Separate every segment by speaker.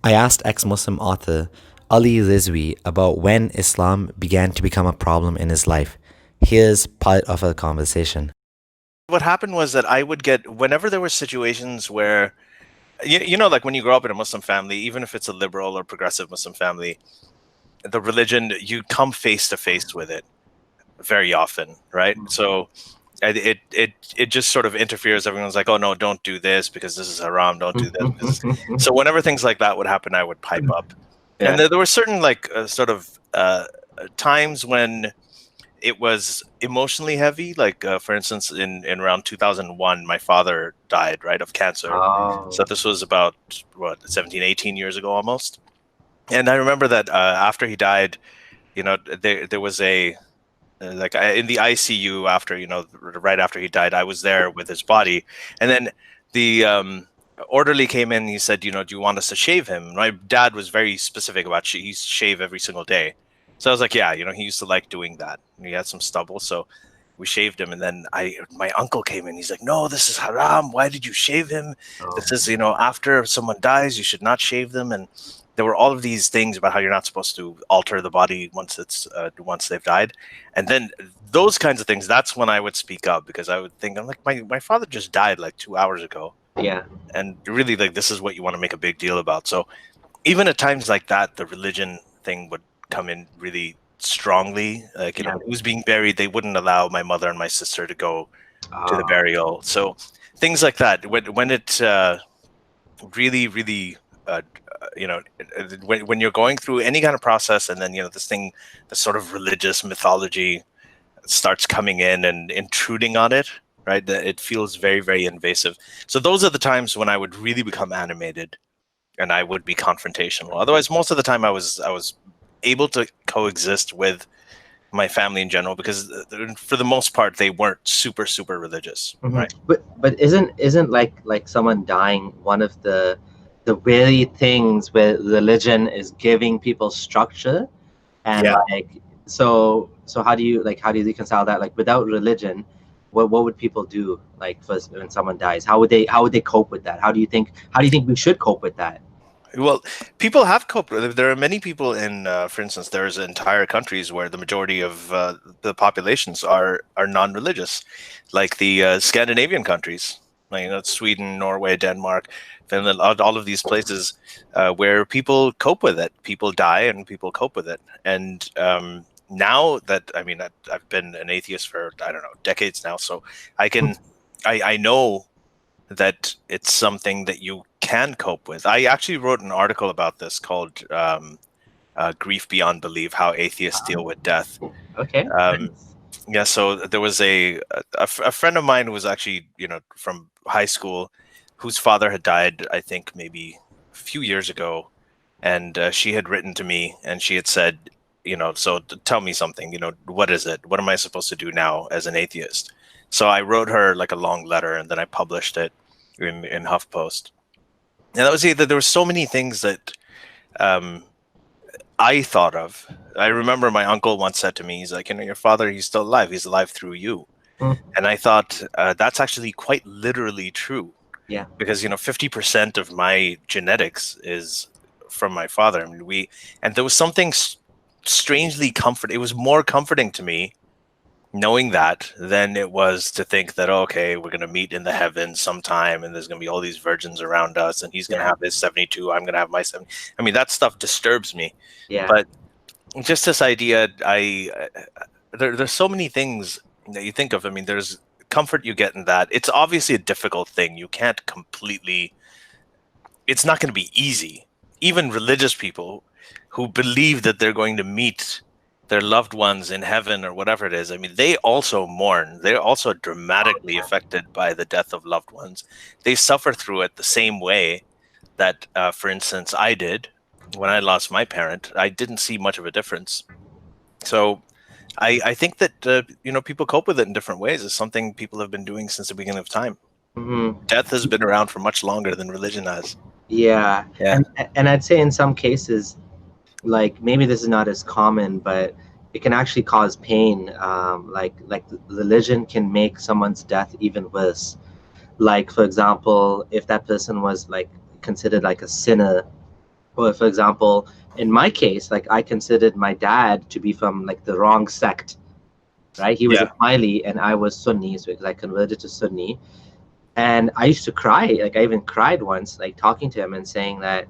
Speaker 1: I asked ex-Muslim author Ali Rizvi about when Islam began to become a problem in his life. Here's part of our conversation.
Speaker 2: What happened was that I would get, whenever there were situations where, like when you grow up in a Muslim family, even if it's a liberal or progressive Muslim family, the religion, you come face to face with it very often, right? So it just sort of interferes. Everyone's like, oh no, don't do this because this is haram. Don't do this because so whenever things like that would happen, I would pipe up. And
Speaker 3: Yeah.
Speaker 2: there were certain times when it was emotionally heavy. Like for instance, in around 2001, my father died, right, of cancer.
Speaker 3: Oh.
Speaker 2: So this was about 17, 18 years ago almost. And I remember that after he died, there was a in the ICU after, right after he died, I was there with his body. And then the orderly came in. He said, do you want us to shave him? My dad was very specific about he used to shave every single day. So I was like, yeah, he used to like doing that. And he had some stubble. So we shaved him. And then my uncle came in. He's like, no, this is haram. Why did you shave him? This is, after someone dies, you should not shave them. And there were all of these things about how you're not supposed to alter the body once they've died. And then those kinds of things, that's when I would speak up, because I would think, I'm like, my father just died like 2 hours ago.
Speaker 3: Yeah.
Speaker 2: And really, like, this is what you want to make a big deal about. So even at times like that, the religion thing would come in really strongly. Like, when he was being buried, they wouldn't allow my mother and my sister to go to the burial. So things like that, when it really, really, when you're going through any kind of process, and then the sort of religious mythology starts coming in and intruding on it, right? It feels very, very invasive. So those are the times when I would really become animated, and I would be confrontational. Otherwise, most of the time I was able to coexist with my family in general, because for the most part they weren't super, super religious, right?
Speaker 3: But isn't like someone dying one of the very things where religion is giving people structure, and so how do you reconcile that? Like, without religion, what would people do, like, first when someone dies? How would they cope with that? How do you think we should cope with that?
Speaker 2: Well, people have coped with it. There are many people in, for instance, there's entire countries where the majority of the populations are non-religious, like the Scandinavian countries, like Sweden, Norway, Denmark, Finland, all of these places where people cope with it. People die and people cope with it. And now that, I've been an atheist for, I don't know, decades now, so I know that it's something that you can cope with. I actually wrote an article about this called Grief Beyond Belief, How Atheists Deal with Death.
Speaker 3: Okay.
Speaker 2: Yeah, so there was a friend of mine who was actually, from high school, whose father had died, I think maybe a few years ago. And she had written to me and she had said, so tell me something, what is it? What am I supposed to do now as an atheist? So I wrote her like a long letter, and then I published it in HuffPost. And that was it. There were so many things that I thought of. I remember my uncle once said to me, he's like, your father, he's still alive. He's alive through you. And I thought that's actually quite literally true.
Speaker 3: Yeah.
Speaker 2: Because 50% of my genetics is from my father. And there was something strangely comforting. It was more comforting to me knowing that than it was to think that, okay, we're going to meet in the heavens sometime and there's going to be all these virgins around us and he's going to have his 72, I'm going to have my 70. That stuff disturbs me.
Speaker 3: Yeah.
Speaker 2: But just this idea, there's so many things that you think of. There's comfort you get in that. It's obviously a difficult thing. You can't completely, it's not going to be easy. Even religious people who believe that they're going to meet their loved ones in heaven or whatever it is, they also mourn. They're also dramatically affected by the death of loved ones. They suffer through it the same way that, for instance, I did when I lost my parent. I didn't see much of a difference. So I think that, people cope with it in different ways. It's something people have been doing since the beginning of time. Death has been around for much longer than religion has.
Speaker 3: Yeah. And I'd say in some cases, like, maybe this is not as common, but it can actually cause pain. Like religion can make someone's death even worse. Like, for example, if that person was like considered like a sinner, Well, for example, in my case, like I considered my dad to be from like the wrong sect, right? He was
Speaker 2: Yeah.
Speaker 3: Ismaili and I was Sunni, so because I converted to Sunni. And I used to cry, like I even cried once, like talking to him and saying that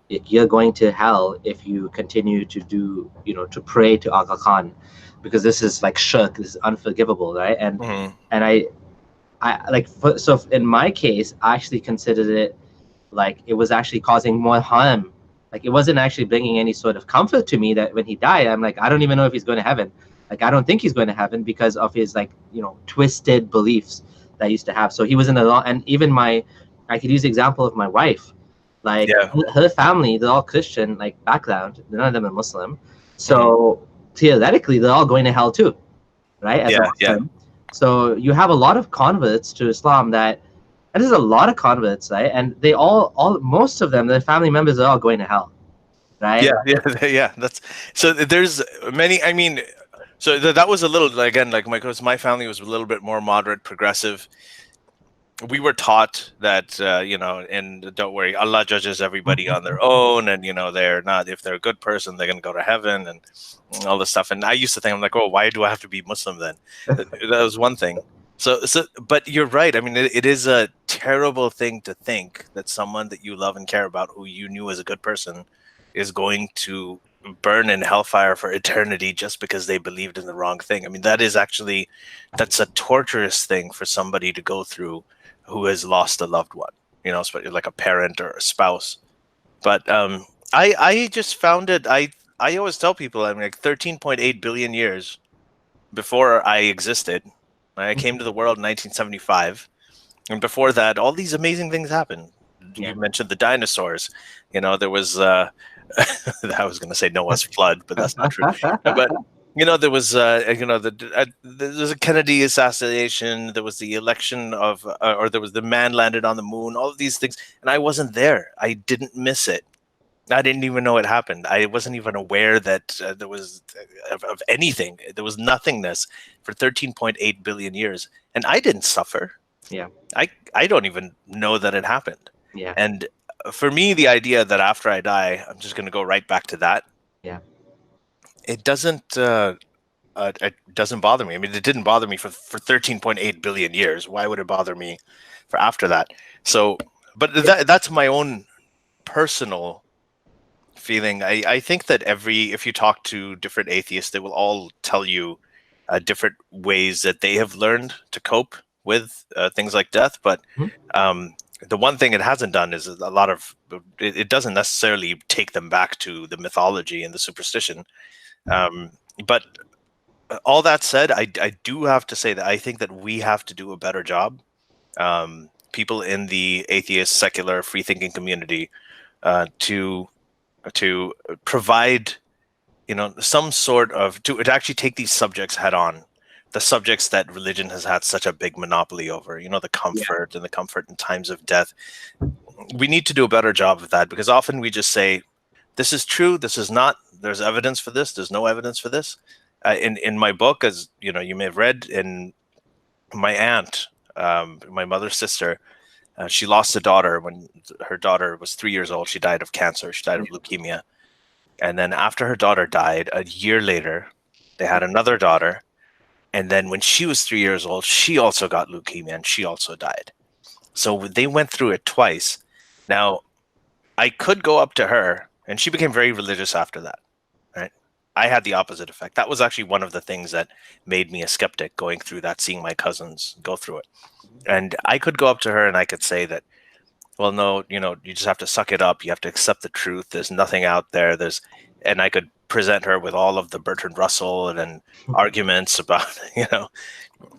Speaker 3: you're going to hell if you continue to do, to pray to Aga Khan, because this is like shirk, this is unforgivable, right? And I like, so in my case, I actually considered it like it was actually causing more harm. Like it wasn't actually bringing any sort of comfort to me that when he died, I'm like, I don't even know if he's going to heaven. Like I don't think he's going to heaven because of his like twisted beliefs that I used to have. So he was in a lot, and even I could use the example of my wife. Like
Speaker 2: Yeah.
Speaker 3: her family, they're all Christian like background. None of them are Muslim.
Speaker 2: Mhm.
Speaker 3: So theoretically, they're all going to hell too, right? As a
Speaker 2: Yeah. Yeah.
Speaker 3: Muslim. So you have a lot of converts to Islam and there's a lot of converts, right? And they all most of them, their family members are all going to hell, right?
Speaker 2: Yeah. Yeah. Yeah. That's so. There's many. I mean, so that was a little again like my family was a little bit more moderate, progressive. We were taught that and don't worry, Allah judges everybody on their own, and they're not, if they're a good person they're going to go to heaven and all this stuff. And I used to think, I'm like, oh, why do I have to be Muslim then? That was one thing. So but you're right. I mean, it is a terrible thing to think that someone that you love and care about, who you knew as a good person, is going to burn in hellfire for eternity just because they believed in the wrong thing. I mean, that's a torturous thing for somebody to go through who has lost a loved one, especially like a parent or a spouse. But I just found it. I always tell people, I mean, like 13.8 billion years before I existed, I came to the world in 1975, and before that, all these amazing things happened.
Speaker 3: Yeah.
Speaker 2: You mentioned the dinosaurs. There was I was going to say Noah's flood, but that's not true. But there was there's a Kennedy assassination. There was the election of, or there was the man landed on the moon. All of these things, and I wasn't there. I didn't miss it. I didn't even know it happened. I wasn't even aware that there was of anything. There was nothingness for 13.8 billion years, and I didn't suffer.
Speaker 3: Yeah.
Speaker 2: I don't even know that it happened.
Speaker 3: Yeah.
Speaker 2: And for me, the idea that after I die, I'm just going to go right back to that.
Speaker 3: Yeah.
Speaker 2: It doesn't bother me. I mean, it didn't bother me for 13.8 billion years. Why would it bother me for after that? So, but that's my own personal feeling. I think that if you talk to different atheists, they will all tell you different ways that they have learned to cope with things like death. But the one thing it hasn't done is a lot of it doesn't necessarily take them back to the mythology and the superstition. But all that said, I do have to say that I think that we have to do a better job. People in the atheist, secular, free-thinking community to provide, some sort of to actually take these subjects head on. The subjects that religion has had such a big monopoly over, the comfort and the comfort in times of death. We need to do a better job of that, because often we just say, this is true, this is not, there's evidence for this, there's no evidence for this. In my book, as you may have read, in my aunt, my mother's sister, she lost a daughter when her daughter was 3 years old. She died of cancer. She died of leukemia. And then after her daughter died, a year later, they had another daughter. And then when she was 3 years old, she also got leukemia and she also died. So they went through it twice. Now, I could go up to her, and she became very religious after that, right? I had the opposite effect. That was actually one of the things that made me a skeptic, going through that, seeing my cousins go through it. And I could go up to her and I could say that, well, no, you just have to suck it up. You have to accept the truth. There's nothing out there. And I could present her with all of the Bertrand Russell and arguments about,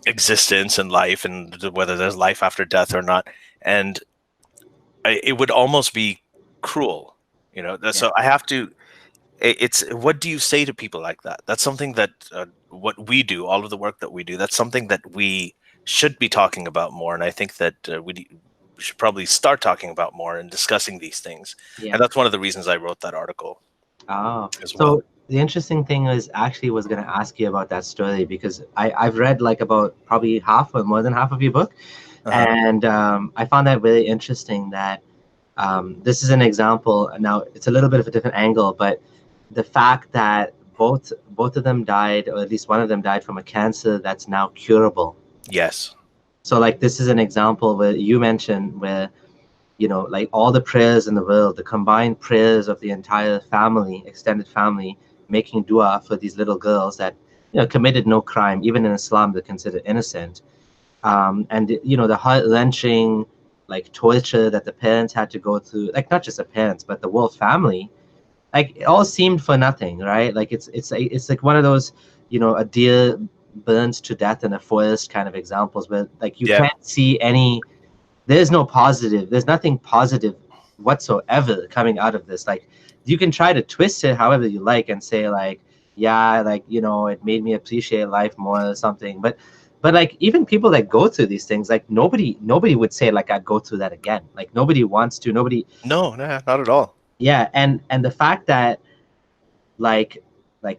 Speaker 2: existence and life and whether there's life after death or not. And it would almost be cruel, So I have to, what do you say to people like that? That's something that what we do, all of the work that we do, that's something that we should be talking about more. And I think that we should probably start talking about more and discussing these things.
Speaker 3: Yeah.
Speaker 2: And that's one of the reasons I wrote that article.
Speaker 3: As
Speaker 2: well.
Speaker 3: So the interesting thing was was going to ask you about that story, because I've read like about probably half or more than half of your book. And I found that really interesting, that This is an example. Now it's a little bit of a different angle, but the fact that both of them died, or at least one of them died from a cancer that's now curable.
Speaker 2: Yes.
Speaker 3: So like this is an example where you mentioned where, you know, like all the prayers in the world, the combined prayers of the entire family, extended family, making dua for these little girls that, you know, committed no crime. Even in Islam, they're considered innocent. And you know, the heart-wrenching like torture that the parents had to go through, like not just the parents, but the whole family, like it all seemed for nothing, right? Like it's like one of those, you know, a deer burns to death in a forest kind of examples where like you
Speaker 2: Yeah.
Speaker 3: can't see any, there's no positive, there's nothing positive whatsoever coming out of this. Like you can try to twist it however you like and say like, yeah, like, you know, it made me appreciate life more or something, but like even people that go through these things, like nobody would say like I'd go through that again. Like nobody wants to, nobody.
Speaker 2: No, not at all.
Speaker 3: Yeah, and the fact that like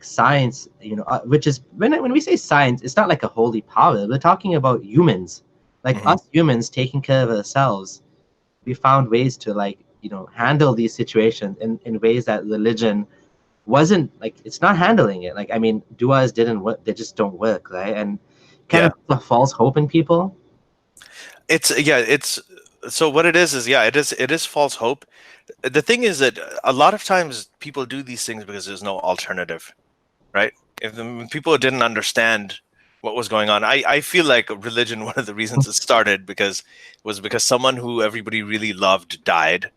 Speaker 3: science, you know, which is when we say science, it's not like a holy power. We're talking about humans, like
Speaker 2: Mhm.
Speaker 3: us humans taking care of ourselves. We found ways to, like, you know, handle these situations in ways that religion wasn't, like, it's not handling it. Like, I mean, duas didn't work, they just don't work, right? And kind
Speaker 2: Yeah.
Speaker 3: of a false hope in people.
Speaker 2: It's so what it is yeah, it is false hope. The thing is that a lot of times people do these things because there's no alternative, right? If people didn't understand what was going on, I feel like religion, one of the reasons it started because someone who everybody really loved died,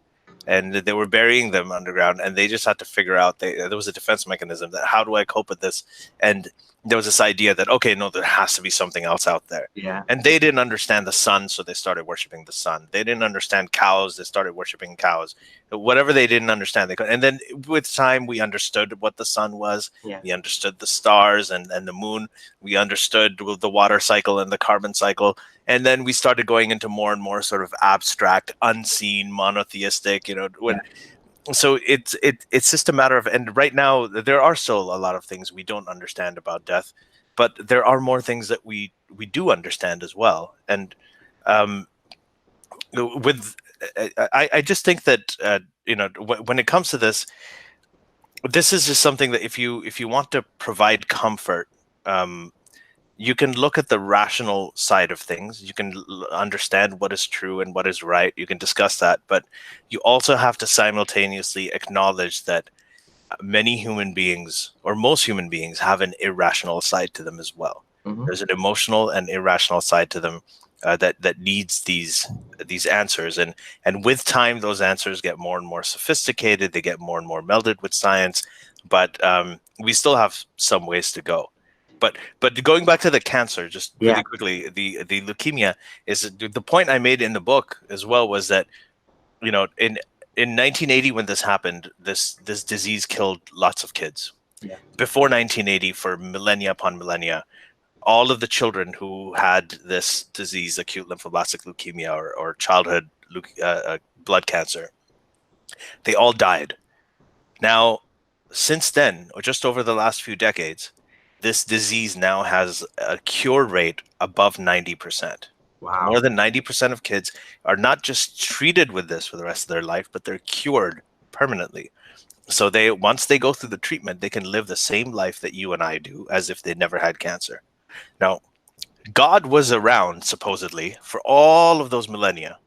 Speaker 2: and they were burying them underground, and they just had to figure out, there was a defense mechanism, that how do I cope with this? And there was this idea that, okay, no, there has to be something else out there.
Speaker 3: Yeah.
Speaker 2: And they didn't understand the sun, so they started worshiping the sun. They didn't understand cows, they started worshiping cows. Whatever they didn't understand, they could. And then with time, we understood what the sun was.
Speaker 3: Yeah.
Speaker 2: We understood the stars and the moon. We understood the water cycle and the carbon cycle. And then we started going into more and more sort of abstract, unseen, monotheistic, you know, so it's just a matter of, and right now there are still a lot of things we don't understand about death, but there are more things that we do understand as well. And um, with I just think that you know, when it comes to this, this is just something that if you want to provide comfort, um, you can look at the rational side of things. You can understand what is true and what is right. You can discuss that, but you also have to simultaneously acknowledge that many human beings, or most human beings, have an irrational side to them as well.
Speaker 3: Mm-hmm.
Speaker 2: There's an emotional and irrational side to them that needs these answers, and with time, those answers get more and more sophisticated. They get more and more melded with science, but we still have some ways to go. But going back to the cancer, just really quickly, the leukemia is the point I made in the book as well, was that, you know, in 1980, when this happened, this disease killed lots of kids.
Speaker 3: Yeah.
Speaker 2: Before 1980, for millennia upon millennia, all of the children who had this disease, acute lymphoblastic leukemia, or childhood blood cancer, they all died. Now, since then, or just over the last few decades, this disease now has a cure rate above 90%.
Speaker 3: Wow.
Speaker 2: More than 90% of kids are not just treated with this for the rest of their life, but they're cured permanently. So once they go through the treatment, they can live the same life that you and I do, as if they never had cancer. Now, God was around supposedly for all of those millennia.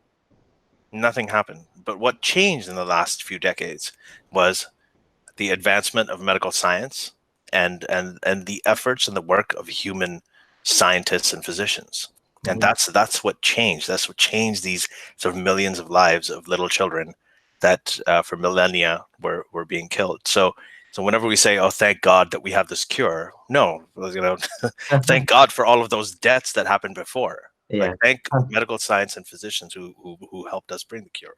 Speaker 2: Nothing happened. But what changed in the last few decades was the advancement of medical science and the efforts and the work of human scientists and physicians. And that's what changed. That's what changed these sort of millions of lives of little children that for millennia were being killed. So whenever we say, "Oh, thank God that we have this cure," no, you know, thank God for all of those deaths that happened before.
Speaker 3: Yeah.
Speaker 2: Like, thank medical science and physicians who helped us bring the cure.